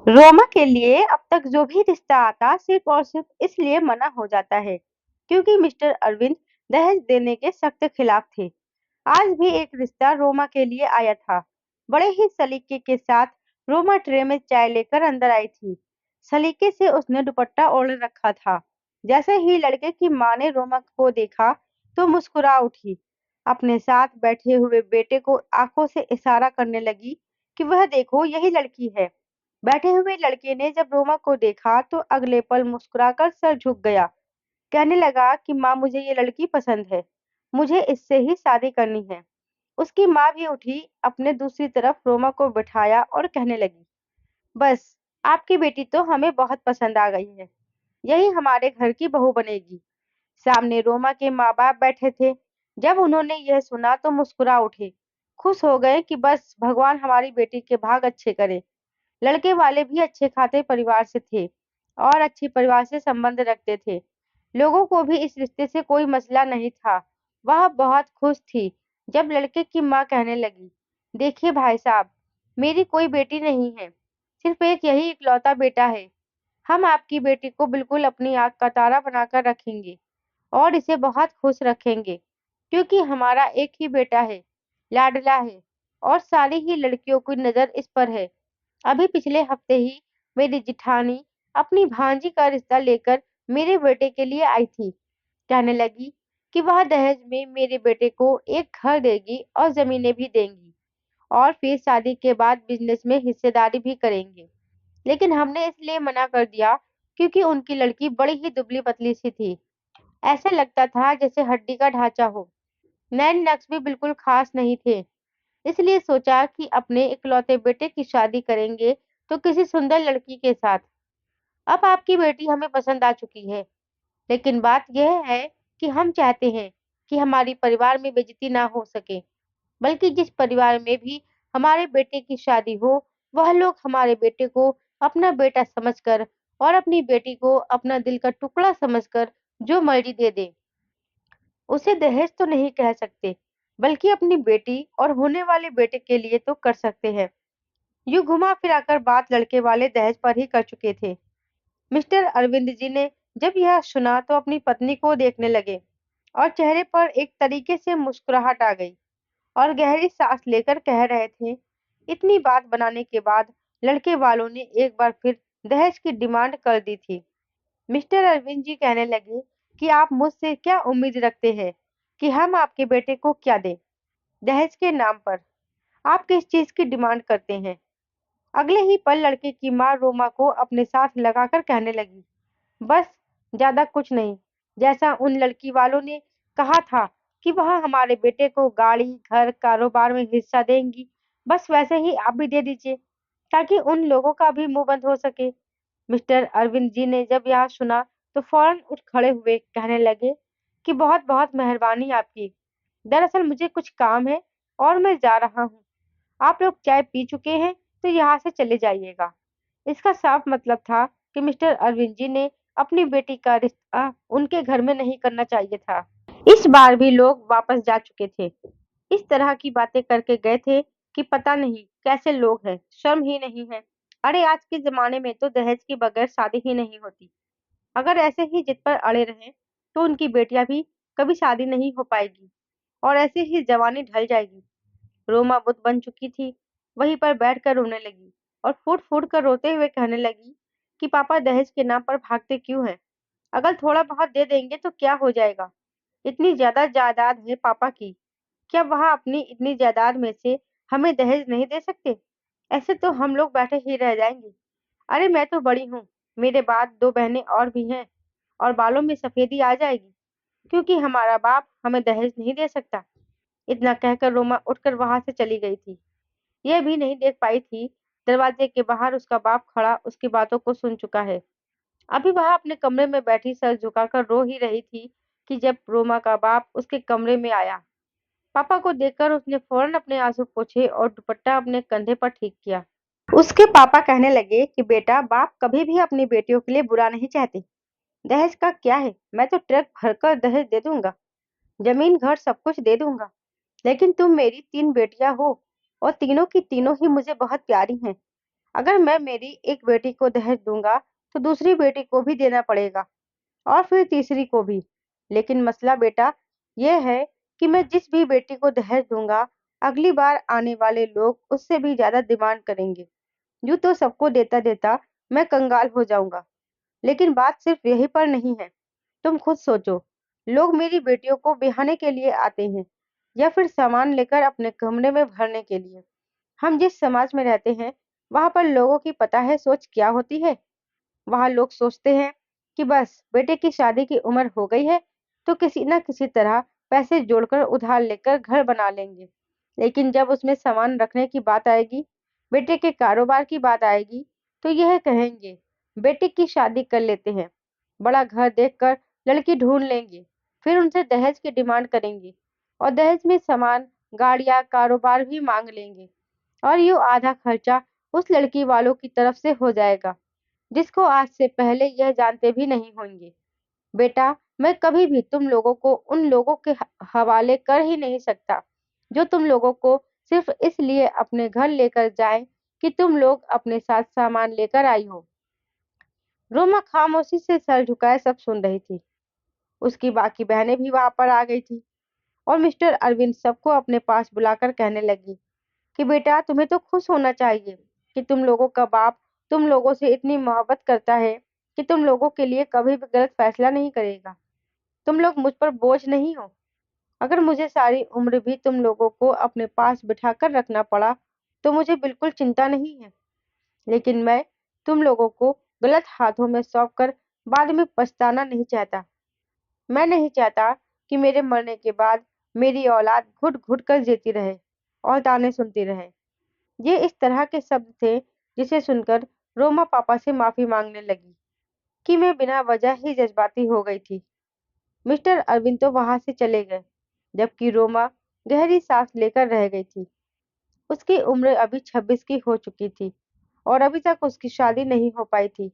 रोमा के लिए अब तक जो भी रिश्ता आता सिर्फ और सिर्फ इसलिए मना हो जाता है क्योंकि मिस्टर अरविंद दहेज देने के सख्त खिलाफ थे। आज भी एक रिश्ता रोमा के लिए आया था। बड़े ही सलीके के साथ रोमा ट्रे में चाय लेकर अंदर आई थी। सलीके से उसने दुपट्टा ओढ़ रखा था। जैसे ही लड़के की माँ ने रोमा को देखा तो मुस्कुरा उठी। अपने साथ बैठे हुए बेटे को आंखों से इशारा करने लगी कि वह देखो यही लड़की है। बैठे हुए लड़के ने जब रोमा को देखा तो अगले पल मुस्कुराकर सर झुक गया। कहने लगा कि माँ मुझे ये लड़की पसंद है। मुझे इससे ही शादी करनी है। उसकी माँ भी उठी, अपने दूसरी तरफ रोमा को बिठाया और कहने लगी, बस आपकी बेटी तो हमें बहुत पसंद आ गई है। यही हमारे घर की बहू बनेगी। सामने रोमा के माँ-बाप बैठे थे। जब उन्होंने यह सुना तो मुस्कुरा उठे। खुश हो गए कि बस भगवान हमारी बेटी के भाग अच्छे करे। लड़के वाले भी अच्छे खाते परिवार से थे और अच्छे परिवार से संबंध रखते थे। लोगों को भी इस रिश्ते से कोई मसला नहीं था। वह बहुत खुश थी जब लड़के की माँ कहने लगी, देखिए भाई साहब, मेरी कोई बेटी नहीं है, सिर्फ एक यही इकलौता बेटा है। हम आपकी बेटी को बिल्कुल अपनी आँख का तारा बनाकर रखेंगे और इसे बहुत खुश रखेंगे क्योंकि हमारा एक ही बेटा है, लाडला है और सारी ही लड़कियों की नज़र इस पर है। अभी पिछले हफ्ते ही मेरी जिठानी अपनी भांजी का रिश्ता लेकर मेरे बेटे के लिए आई थी। कहने लगी कि वह दहेज में मेरे बेटे को एक घर देगी और जमीनें भी देंगी और फिर शादी के बाद बिजनेस में हिस्सेदारी भी करेंगे। लेकिन हमने इसलिए मना कर दिया क्योंकि उनकी लड़की बड़ी ही दुबली पतली सी थी। ऐसा लगता था जैसे हड्डी का ढांचा हो। नैन नक्श भी बिल्कुल खास नहीं थे। इसलिए सोचा कि अपने इकलौते बेटे की शादी करेंगे तो किसी सुंदर लड़की के साथ। अब आपकी बेटी हमें पसंद आ चुकी है, लेकिन बात यह है कि हम चाहते हैं कि हमारी परिवार में बेइज्जती ना हो सके, बल्कि जिस परिवार में भी हमारे बेटे की शादी हो, वह लोग हमारे बेटे को अपना बेटा समझकर और अपनी बेटी को अपना दिल का टुकड़ा समझकर जो मर्जी दे दें। उसे दहेज तो नहीं कह सकते, बल्कि अपनी बेटी और होने वाले बेटे के लिए तो कर सकते हैं। यूँ घुमा-फिराकर बात लड़के वाले दहेज पर ही कर चुके थे। मिस्टर अरविंद जी ने जब यह सुना तो अपनी पत्नी को देखने लगे और चेहरे पर एक तरीके से मुस्कुराहट आ गई और गहरी सांस लेकर कह रहे थे, इतनी बात बनाने के बाद लड़के वालों ने एक बार फिर दहेज की डिमांड कर दी थी। मिस्टर अरविंद जी कहने लगे कि आप मुझसे क्या उम्मीद रखते हैं कि हम आपके बेटे को क्या दें? दहेज के नाम पर आप किस चीज़ की डिमांड करते हैं? अगले ही पल लड़के की माँ रोमा को अपने साथ लगाकर कहने लगी, बस ज़्यादा कुछ नहीं। जैसा उन लड़की वालों ने कहा था कि वह हमारे बेटे को गाड़ी, घर, कारोबार में हिस्सा देंगी, बस वैसे ही आप भी दे दीजिए, ताकि उन लोगों का भी मुँह बंद हो सके। मिस्टर अरविंद जी ने जब यह सुना तो फौरन उठ खड़े हुए कहने लगे कि बहुत-बहुत मेहरबानी आपकी। दरअसल मुझे कुछ काम है और मैं जा रहा हूँ। आप लोग चाय पी चुके हैं तो यहाँ से चले जाइएगा। इसका साफ मतलब था कि मिस्टर अरविंद जी ने अपनी बेटी का रिश्ता उनके घर में नहीं करना चाहिए था। इस बार भी लोग वापस जा चुके थे। इस तरह की बातें करके गए थे कि पता नहीं कैसे लोग हैं, शर्म ही नहीं है। अरे आज के ज़माने में तो दहेज के बगैर शादी ही नहीं होती। अगर ऐसे ही जिद पर अड़े रहें, तो उनकी बेटियां भी कभी शादी नहीं हो पाएगी और ऐसे ही जवानी ढल जाएगी। रोमा बुत बन चुकी थी, वहीं पर बैठकर रोने लगी और फूट-फूट कर रोते हुए कहने लगी कि पापा दहेज के नाम पर भागते क्यों हैं? अगर थोड़ा बहुत दे देंगे तो क्या हो जाएगा? इतनी ज़्यादा जायदाद है पापा की, क्या वह अपनी इतनी जायदाद में से हमें दहेज नहीं दे सकते? ऐसे तो हम लोग बैठे ही रह जाएंगे। अरे मैं तो बड़ी हूँ, मेरे बाद 2 बहनें और भी हैं और बालों में सफेदी आ जाएगी, क्योंकि हमारा बाप हमें दहेज नहीं दे सकता। इतना कहकर रोमा उठकर वहां से चली गई थी। यह भी नहीं देख पाई थी, दरवाजे के बाहर उसका बाप खड़ा उसकी बातों को सुन चुका है। अभी वह अपने कमरे में बैठी सर झुकाकर रो ही रही थी कि जब रोमा का बाप उसके कमरे में आया। पापा को देखकर उसने फौरन अपने आंसू पोंछे और दुपट्टा अपने कंधे पर ठीक किया। उसके पापा कहने लगे कि बेटा, बाप कभी भी अपनी बेटियों के लिए बुरा नहीं चाहते। दहेज का क्या है, मैं तो ट्रक भरकर दहेज दे दूंगा, जमीन घर सब कुछ दे दूंगा। लेकिन तुम मेरी 3 बेटियां हो और तीनों की तीनों ही मुझे बहुत प्यारी हैं। अगर मैं मेरी एक बेटी को दहेज दूंगा, तो दूसरी बेटी को भी देना पड़ेगा और फिर तीसरी को भी। लेकिन मसला बेटा यह है कि मैं जिस भी बेटी को दहेज दूंगा, अगली बार आने वाले लोग उससे भी ज्यादा डिमांड करेंगे। यूं तो सबको देता देता मैं कंगाल हो जाऊंगा। लेकिन बात सिर्फ यही पर नहीं है। तुम खुद सोचो, लोग मेरी बेटियों को ब्याहने के लिए आते हैं या फिर सामान लेकर अपने कमरे में भरने के लिए। हम जिस समाज में रहते हैं, वहां पर लोगों की पता है सोच क्या होती है। वहां लोग सोचते हैं कि बस बेटे की शादी की उम्र हो गई है, तो किसी न किसी तरह पैसे जोड़कर उधार लेकर घर बना लेंगे। लेकिन जब उसमें सामान रखने की बात आएगी, बेटे के कारोबार की बात आएगी, तो यह कहेंगे बेटे की शादी कर लेते हैं, बड़ा घर देखकर लड़की ढूंढ लेंगे, फिर उनसे दहेज की डिमांड करेंगे और दहेज में सामान, गाड़ियां, कारोबार भी मांग लेंगे। और यूं आधा खर्चा उस लड़की वालों की तरफ से हो जाएगा, जिसको आज से पहले यह जानते भी नहीं होंगे। बेटा, मैं कभी भी तुम लोगों को उन लोगों के हवाले कर ही नहीं सकता, जो तुम लोगों को सिर्फ इसलिए अपने घर लेकर जाएं कि तुम लोग अपने साथ सामान लेकर आई हो। रोमा खामोशी से सर झुकाए सब सुन रही थी। उसकी बाकी बहनें भी वहां पर आ गई थी और मिस्टर अरविंद सबको अपने पास बुलाकर कहने लगी कि बेटा, तुम्हें तो खुश होना चाहिए कि तुम लोगों का बाप तुम लोगों से इतनी मोहब्बत करता है कि तुम लोगों के लिए कभी भी गलत फैसला नहीं करेगा। तुम लोग मुझ पर बोझ नहीं हो। अगर मुझे सारी उम्र भी तुम लोगों को अपने पास बिठाकर रखना पड़ा, तो मुझे बिल्कुल चिंता नहीं है। लेकिन मैं तुम लोगों को गलत हाथों में सौंप कर बाद में पछताना नहीं चाहता। मैं नहीं चाहता कि मेरे मरने के बाद मेरी औलाद घुट घुट कर जीती रहे और ताने सुनती रहे। ये इस तरह के शब्द थे जिसे सुनकर रोमा पापा से माफी मांगने लगी कि मैं बिना वजह ही जज्बाती हो गई थी। मिस्टर अरविंद तो वहां से चले गए, जबकि रोमा गहरी सांस लेकर रह गई थी। उसकी उम्र अभी 26 की हो चुकी थी और अभी तक उसकी शादी नहीं हो पाई थी।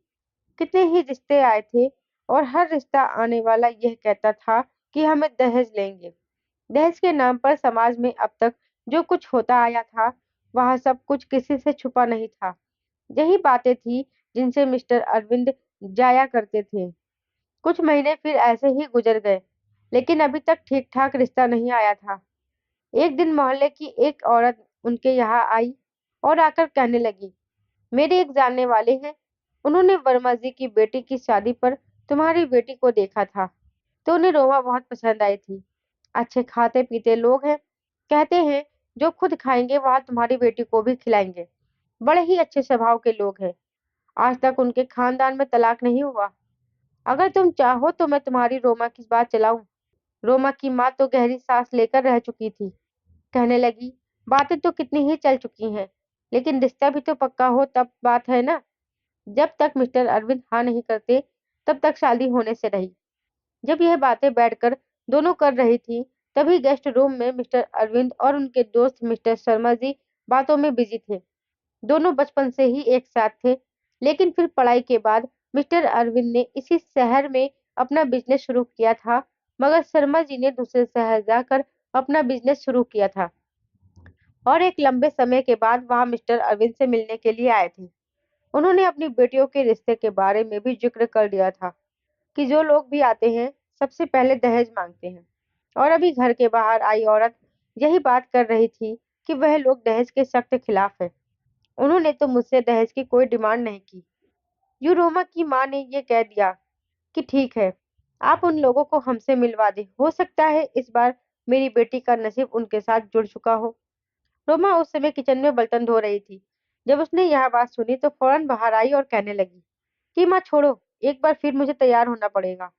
कितने ही रिश्ते आए थे और हर रिश्ता आने वाला यह कहता था कि हमें दहेज लेंगे। दहेज के नाम पर समाज में अब तक जो कुछ होता आया था, वह सब कुछ किसी से छुपा नहीं था। यही बातें थी जिनसे मिस्टर अरविंद जाया करते थे। कुछ महीने फिर ऐसे ही गुजर गए, लेकिन अभी तक ठीक ठाक रिश्ता नहीं आया था। एक दिन मोहल्ले की एक औरत उनके यहाँ आई और आकर कहने लगी, मेरे एक जानने वाले हैं, उन्होंने वर्मा जी की बेटी की शादी पर तुम्हारी बेटी को देखा था, तो उन्हें रोमा बहुत पसंद आई थी। अच्छे खाते पीते लोग हैं, कहते हैं जो खुद खाएंगे वह तुम्हारी बेटी को भी खिलाएंगे। बड़े ही अच्छे स्वभाव के लोग हैं। आज तक उनके खानदान में तलाक नहीं हुआ। अगर तुम चाहो तो मैं तुम्हारी रोमा की बात चलाऊं। रोमा की माँ तो गहरी सांस लेकर रह चुकी थी। कहने लगी, बातें तो कितनी ही चल चुकी हैं, लेकिन रिश्ता भी तो पक्का हो तब बात है ना। जब तक मिस्टर अरविंद हाँ नहीं करते, तब तक शादी होने से रही। जब यह बातें बैठकर दोनों कर रही थी, तभी गेस्ट रूम में मिस्टर अरविंद और उनके दोस्त मिस्टर शर्मा जी बातों में बिजी थे। दोनों बचपन से ही एक साथ थे, लेकिन फिर पढ़ाई के बाद मिस्टर अरविंद ने इसी शहर में अपना बिजनेस शुरू किया था, मगर शर्मा जी ने दूसरे शहर जाकर अपना बिजनेस शुरू किया था और एक लंबे समय के बाद वहां मिस्टर अरविंद से मिलने के लिए आए थे। उन्होंने अपनी बेटियों के रिश्ते के बारे में भी जिक्र कर दिया था कि जो लोग भी आते हैं, सबसे पहले दहेज मांगते हैं। और अभी घर के बाहर आई औरत यही बात कर रही थी कि वह लोग दहेज के सख्त खिलाफ है। उन्होंने तो मुझसे दहेज की कोई डिमांड नहीं की। यूरोमा की माँ ने ये कह दिया कि ठीक है, आप उन लोगों को हमसे मिलवा दें, हो सकता है इस बार मेरी बेटी का नसीब उनके साथ जुड़ चुका हो। रोमा उस समय किचन में बर्तन धो रही थी। जब उसने यह बात सुनी तो फौरन बाहर आई और कहने लगी कि माँ छोड़ो, एक बार फिर मुझे तैयार होना पड़ेगा।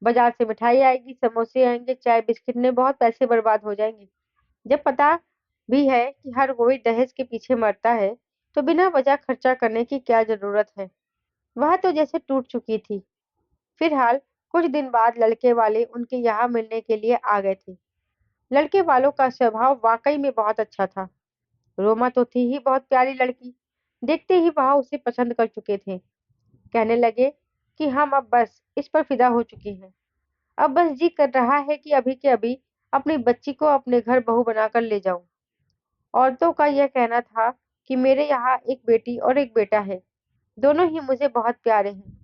बाजार से मिठाई आएगी, समोसे आएंगे, चाय बिस्किट में बहुत पैसे बर्बाद हो जाएंगे। जब पता भी है कि हर कोई दहेज के पीछे मरता है, तो बिना वजह खर्चा करने की क्या जरूरत है। वह तो जैसे टूट चुकी थी। फिलहाल कुछ दिन बाद लड़के वाले उनके यहाँ मिलने के लिए आ गए थे। लड़के वालों का स्वभाव वाकई में बहुत अच्छा था। रोमा तो थी ही बहुत प्यारी लड़की। देखते ही वह उसे पसंद कर चुके थे। कहने लगे कि हम अब बस इस पर फिदा हो चुके हैं। अब बस जी कर रहा है कि अभी के अभी अपनी बच्ची को अपने घर बहू बनाकर ले जाऊं। औरतों का यह कहना था कि मेरे यहाँ एक बेटी और एक बेटा है। दोनों ही मुझे बहुत प्यारे हैं।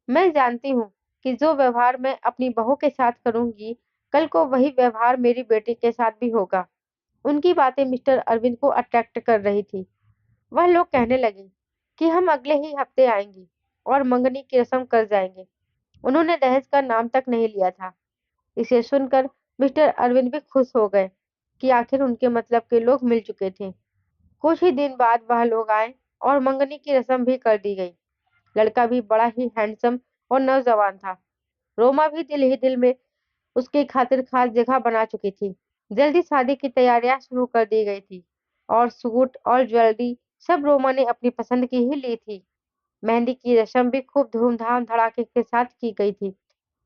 मैं जानती हूँ कि जो व्यवहार मैं अपनी बहू के साथ करूँगी, कल को वही व्यवहार मेरी बेटी के साथ भी होगा। उनकी बातें मिस्टर अरविंद को अट्रैक्ट कर रही थी। वह लोग कहने लगे कि हम अगले ही हफ्ते आएंगे और मंगनी की रस्म कर जाएंगे। उन्होंने दहेज का नाम तक नहीं लिया था। इसे सुनकर मिस्टर अरविंद भी खुश हो गए कि आखिर उनके मतलब के लोग मिल चुके थे। कुछ ही दिन बाद वह लोग आए और मंगनी की रस्म भी कर दी गई। लड़का भी बड़ा ही हैंडसम और नौजवान था। रोमा भी दिल ही दिल में उसकी खातिर खास जगह बना चुकी थी। जल्दी शादी की तैयारियां शुरू कर दी गई थी और सूट और ज्वेलरी सब रोमा ने अपनी पसंद की ही ली थी। मेहंदी की रस्म भी खूब धूमधाम धड़ाके के साथ की गई थी।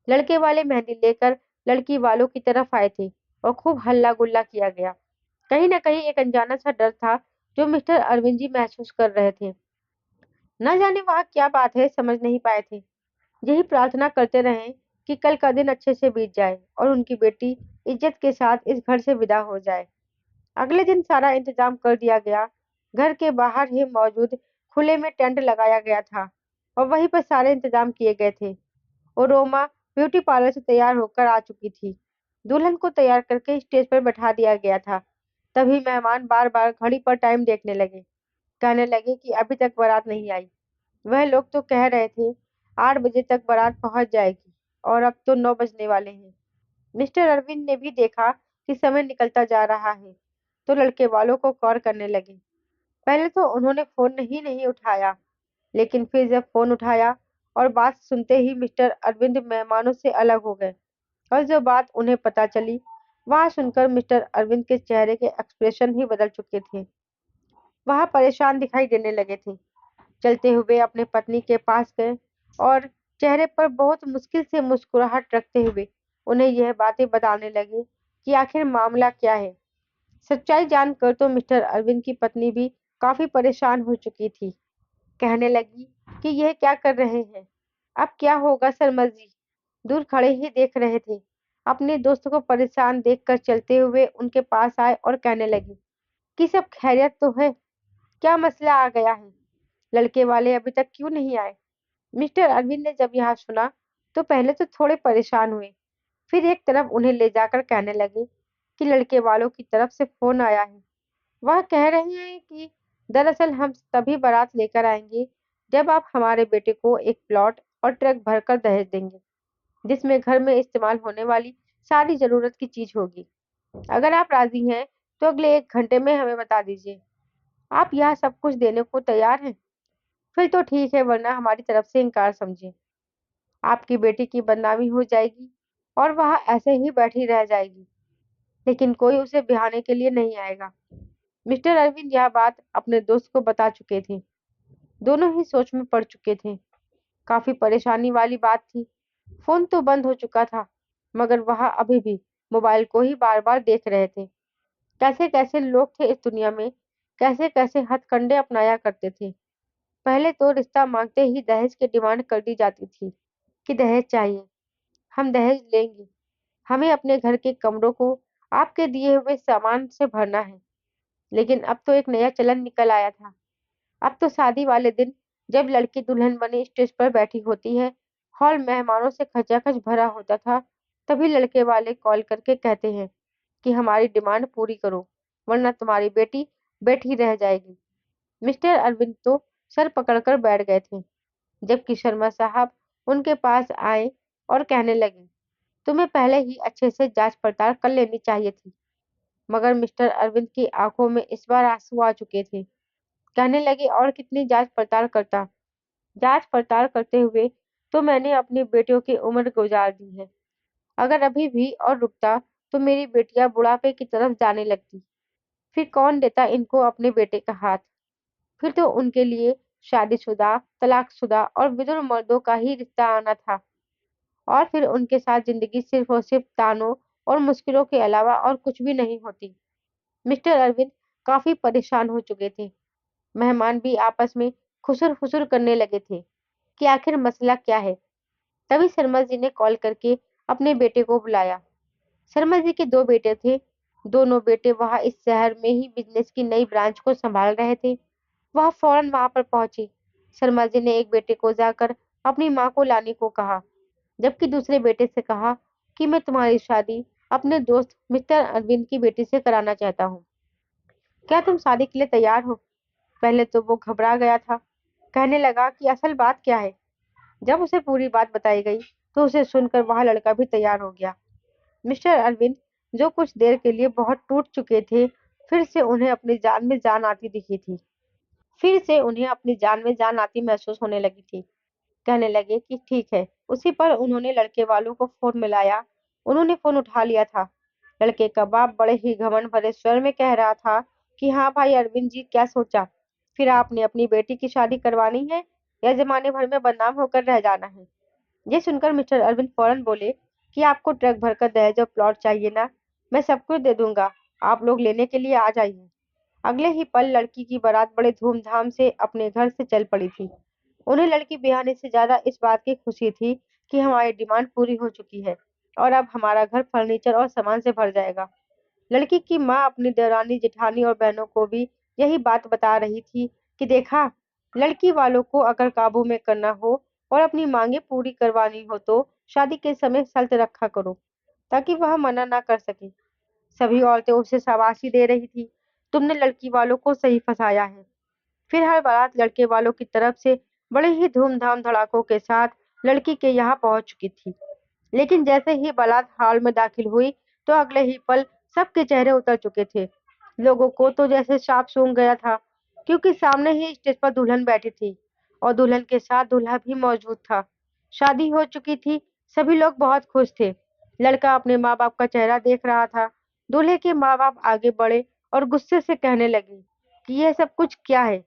लड़के वाले मेहंदी लेकर लड़की वालों की तरफ आए थे और खूब हल्ला गुल्ला किया गया। कहीं न कहीं एक अनजाना सा डर था जो मिस्टर अरविंद जी महसूस कर रहे थे। न जाने वहाँ क्या बात है समझ नहीं पाए थे। यही प्रार्थना करते रहे कि कल का दिन अच्छे से बीत जाए और उनकी बेटी इज्जत के साथ इस घर से विदा हो जाए। अगले दिन सारा इंतजाम कर दिया गया। घर के बाहर ही मौजूद खुले में टेंट लगाया गया था और वहीं पर सारे इंतजाम किए गए थे। और रोमा ब्यूटी पार्लर से तैयार होकर आ चुकी थी। दुल्हन को तैयार करके स्टेज पर बैठा दिया गया था। तभी मेहमान बार बार घड़ी पर टाइम देखने लगे। कहने लगे कि अभी तक बारात नहीं आई। वह लोग तो कह रहे थे 8 बजे तक बारात पहुंच जाएगी और अब तो 9 बजने वाले हैं। मिस्टर अरविंद ने भी देखा कि समय निकलता जा रहा है तो लड़के वालों को कॉल करने लगे। पहले तो उन्होंने फोन नहीं नहीं उठाया, लेकिन फिर जब फोन उठाया और बात सुनते ही मिस्टर अरविंद मेहमानों से अलग हो गए। और जो बात उन्हें पता चली, वह सुनकर मिस्टर अरविंद के चेहरे के एक्सप्रेशन ही बदल चुके थे। वह परेशान दिखाई देने लगे थे। चलते हुए अपने पत्नी के पास गए और चेहरे पर बहुत मुश्किल से मुस्कुराहट रखते हुए उन्हें यह बातें बताने लगे कि आखिर मामला क्या है। सच्चाई जानकर तो मिस्टर अरविंद की पत्नी भी काफी परेशान हो चुकी थी। कहने लगी कि यह क्या कर रहे हैं? अब क्या होगा सरमल जी? दूर खड़े ही देख रहे थे। अपने दोस्त को परेशान देखकर चलते हुए उनके पास आए और कहने लगे कि सब खैरियत तो है? क्या मसला आ गया है? लड़के वाले अभी तक क्यों नहीं आए? मिस्टर अरविंद ने जब यह सुना तो पहले तो थोड़े परेशान हुए, फिर एक तरफ उन्हें ले जाकर कहने लगे कि लड़के वालों की तरफ से फोन आया है। वह कह रहे हैं कि दरअसल हम तभी बारात लेकर आएंगे जब आप हमारे बेटे को एक प्लॉट और ट्रक भरकर दहेज देंगे, जिसमें घर में इस्तेमाल होने वाली सारी जरूरत की चीज होगी। अगर आप राजी हैं तो अगले 1 घंटे में हमें बता दीजिए। आप यह सब कुछ देने को तैयार हैं? फिर तो ठीक है, वरना हमारी तरफ से इनकार समझिए। आपकी बेटी की बदनामी हो जाएगी और वह ऐसे ही बैठी रह जाएगी, लेकिन कोई उसे बिहाने के लिए नहीं आएगा। मिस्टर अरविंद यह बात अपने दोस्त को बता चुके थे। दोनों ही सोच में पड़ चुके थे। काफी परेशानी वाली बात थी। फोन तो बंद हो चुका था, मगर वह अभी भी मोबाइल को ही बार बार देख रहे थे। कैसे कैसे लोग थे इस दुनिया में, कैसे कैसे हथकंडे अपनाया करते थे। पहले तो रिश्ता मांगते ही दहेज की डिमांड कर दी जाती थी कि दहेज चाहिए, हम दहेज लेंगे, हमें अपने घर के कमरों को आपके दिए हुए सामान से भरना है। लेकिन अब तो एक नया चलन निकल आया था। अब तो शादी वाले दिन जब लड़की दुल्हन बनी स्टेज पर बैठी होती है, हॉल मेहमानों से खचाखच भरा होता था, तभी लड़के वाले कॉल करके कहते हैं कि हमारी डिमांड पूरी करो, वरना तुम्हारी बेटी बैठी रह जाएगी। मिस्टर अरविंद तो सर पकड़कर बैठ गए थे, जबकि शर्मा साहब उनके पास आए और कहने लगे, तुम्हें पहले ही अच्छे से जांच पड़ताल कर लेनी चाहिए थी। मगर मिस्टर अरविंद की आंखों में इस बार आंसू आ चुके थे। कहने लगे, और कितनी जांच पड़ताल करता? जांच पड़ताल करते हुए तो मैंने अपनी बेटियों की उम्र गुजार दी है। अगर अभी भी और रुकता तो मेरी बेटियां बुढ़ापे की तरफ जाने लगती। फिर कौन देता इनको अपने बेटे का हाथ? फिर तो उनके लिए शादीशुदा, तलाकशुदा और विधवा मर्दों का ही रिश्ता आना था। और फिर उनके साथ जिंदगी सिर्फ और सिर्फ तानों और मुश्किलों के अलावा और कुछ भी नहीं होती। मिस्टर अरविंद काफी परेशान हो चुके थे। मेहमान भी आपस में खुसर-फुसर करने लगे थे कि आखिर मसला क्या है। तभी शर्मा जी ने कॉल करके अपने बेटे को बुलाया। शर्मा जी के 2 बेटे थे। दोनों बेटे वहां इस शहर में ही बिजनेस की नई ब्रांच को संभाल रहे थे। वह फौरन वहां पर पहुंची। शर्मा जी ने एक बेटे को जाकर अपनी माँ को लाने को कहा, जबकि दूसरे बेटे से कहा कि मैं तुम्हारी शादी अपने दोस्त मिस्टर अरविंद की बेटी से कराना चाहता हूँ। क्या तुम शादी के लिए तैयार हो? पहले तो वो घबरा गया था। कहने लगा कि असल बात क्या है। जब उसे पूरी बात बताई गई तो उसे सुनकर वह लड़का भी तैयार हो गया। मिस्टर अरविंद, जो कुछ देर के लिए बहुत टूट चुके थे, फिर से उन्हें अपनी जान में जान आती दिखी थी। फिर से उन्हें अपनी जान में जान आती महसूस होने लगी थी। कहने लगे कि ठीक है। उसी पर उन्होंने लड़के वालों को फोन मिलाया। उन्होंने फोन उठा लिया था। लड़के का बाप बड़े ही घमंड भरे स्वर में कह रहा था कि हाँ भाई अरविंद जी, क्या सोचा? फिर आपने अपनी बेटी की शादी करवानी है या जमाने भर में बदनाम होकर रह जाना है? ये सुनकर मिस्टर अरविंद फौरन बोले कि आपको ट्रक भरकर दहेज और प्लॉट चाहिए ना? मैं सब कुछ दे दूंगा, आप लोग लेने के लिए आ जाइए। अगले ही पल लड़की की बारात बड़े धूमधाम से अपने घर से चल पड़ी थी। उन्हें लड़की ब्याहने से ज्यादा इस बात की खुशी थी कि हमारी डिमांड पूरी हो चुकी है और अब हमारा घर फर्नीचर और सामान से भर जाएगा। लड़की की माँ अपनी देवरानी जेठानी और बहनों को भी यही बात बता रही थी कि देखा, लड़की वालों को अगर काबू में करना हो और अपनी मांगे पूरी करवानी हो तो शादी के समय शर्त रखा करो, ताकि वह मना ना कर सके। सभी औरतें उसे शाबाशी दे रही थी, तुमने लड़की वालों को सही फंसाया है। फिर हर बारात लड़के वालों की तरफ से बड़े ही धूमधाम धड़ाकों के साथ लड़की के यहाँ पहुंच चुकी थी। लेकिन जैसे ही बारात हॉल में दाखिल हुई तो अगले ही पल सबके चेहरे उतर चुके थे। लोगों को तो जैसे सांप सूंघ गया था, क्योंकि सामने ही स्टेज पर दुल्हन बैठी थी और दुल्हन के साथ दूल्हा भी मौजूद था। शादी हो चुकी थी, सभी लोग बहुत खुश थे। लड़का अपने माँ बाप का चेहरा देख रहा था। दूल्हे के माँ बाप आगे बढ़े और गुस्से से कहने लगे कि यह सब कुछ क्या है?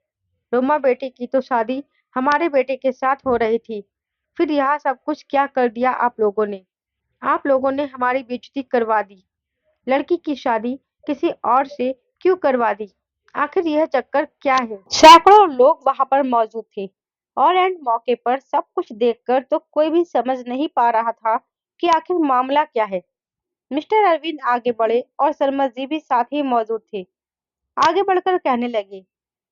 रोमा बेटे की तो शादी हमारे बेटे के साथ हो रही थी, फिर यहाँ सब कुछ क्या कर दिया आप लोगों ने? आप लोगों ने हमारी बेइज्जती करवा दी। लड़की की शादी किसी और से क्यों करवा दी? आखिर यह चक्कर क्या है? सैकड़ों लोग वहां पर मौजूद थे और एंड मौके पर सब कुछ देखकर तो कोई भी समझ नहीं पा रहा था कि आखिर मामला क्या है। मिस्टर अरविंद आगे बढ़े और शर्मा जी भी साथ ही मौजूद थे। आगे बढ़कर कहने लगे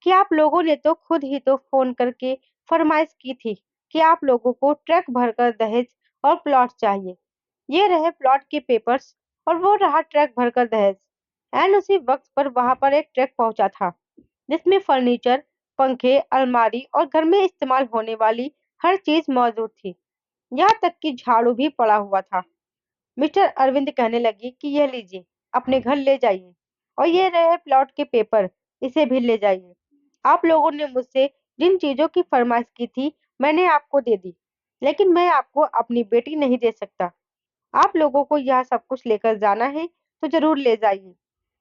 कि आप लोगों ने तो खुद ही तो फोन करके फरमाइश की थी कि आप लोगों को ट्रक भरकर दहेज और प्लॉट चाहिए। ये रहे प्लॉट के पेपर्स और वो रहा ट्रक भरकर दहेज। एंड उसी वक्त पर वहां पर एक ट्रक पहुंचा था जिसमें फर्नीचर, पंखे, अलमारी और घर में इस्तेमाल होने वाली हर चीज मौजूद थी। यहाँ तक कि झाड़ू भी पड़ा हुआ था। मिस्टर अरविंद कहने लगे कि यह लीजिए, अपने घर ले जाइए और ये रहे प्लॉट के पेपर, इसे भी ले जाइए। आप लोगों ने मुझसे जिन चीजों की फरमाइश की थी मैंने आपको दे दी, लेकिन मैं आपको अपनी बेटी नहीं दे सकता। आप लोगों को यह सब कुछ लेकर जाना है तो जरूर ले जाइए।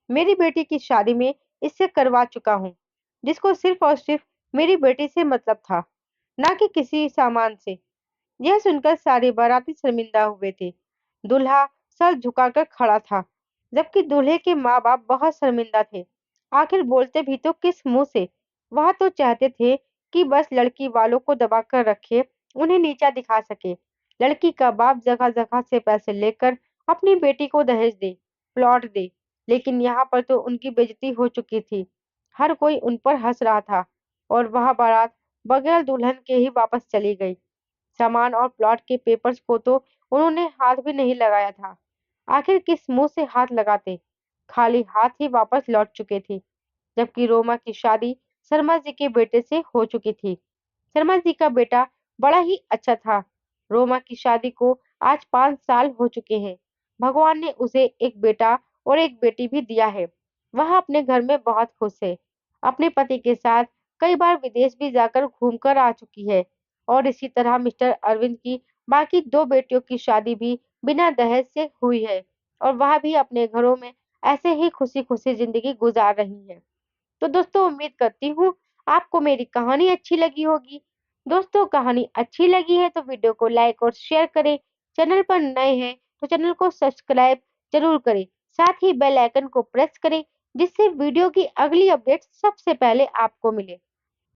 मेरी बेटी की शादी में इससे करवा चुका हूँ, जिसको सिर्फ और सिर्फ मेरी बेटी से मतलब था, ना कि किसी सामान से। यह सुनकर सारे बाराती शर्मिंदा हुए थे। दूल्हा सर झुकाकर खड़ा था, जबकि दूल्हे के माँ बाप बहुत शर्मिंदा थे। आखिर बोलते भी तो किस मुंह से? वह तो चाहते थे कि बस लड़की वालों को दबाकर रखे, उन्हें नीचा दिखा सके। लड़की का बाप जगह जगह से पैसे लेकर अपनी बेटी को दहेज दे, प्लॉट दे, लेकिन यहाँ पर तो उनकी बेइज्जती हो चुकी थी। हर कोई उन पर हंस रहा था और वह बारात बगैर दुल्हन के ही वापस चली गई। सामान और प्लॉट के पेपर्स को तो उन्होंने हाथ भी नहीं लगाया था। आखिर किस मुंह से हाथ लगाते? खाली हाथ ही वापस लौट चुके थे। जबकि रोमा की शादी शर्मा जी के बेटे से हो चुकी थी। शर्मा जी का बेटा बड़ा ही अच्छा था। रोमा की शादी को आज 5 साल हो चुके हैं। भगवान ने उसे एक बेटा और एक बेटी भी दिया है। वह अपने घर में बहुत खुश है। अपने पति के साथ कई बार विदेश भी जाकर घूमकर आ चुकी है। और इसी तरह मिस्टर अरविंद की बाकी दो बेटियों की शादी भी बिना दहेज से हुई है और वह भी अपने घरों में ऐसे ही खुशी खुशी जिंदगी गुजार रही है। तो दोस्तों, उम्मीद करती हूँ आपको मेरी कहानी अच्छी लगी होगी। दोस्तों, कहानी अच्छी लगी है तो वीडियो को लाइक और शेयर करें। चैनल पर नए हैं तो चैनल को सब्सक्राइब जरूर करें। साथ ही बेल आइकन को प्रेस करें, जिससे वीडियो की अगली अपडेट सबसे पहले आपको मिले।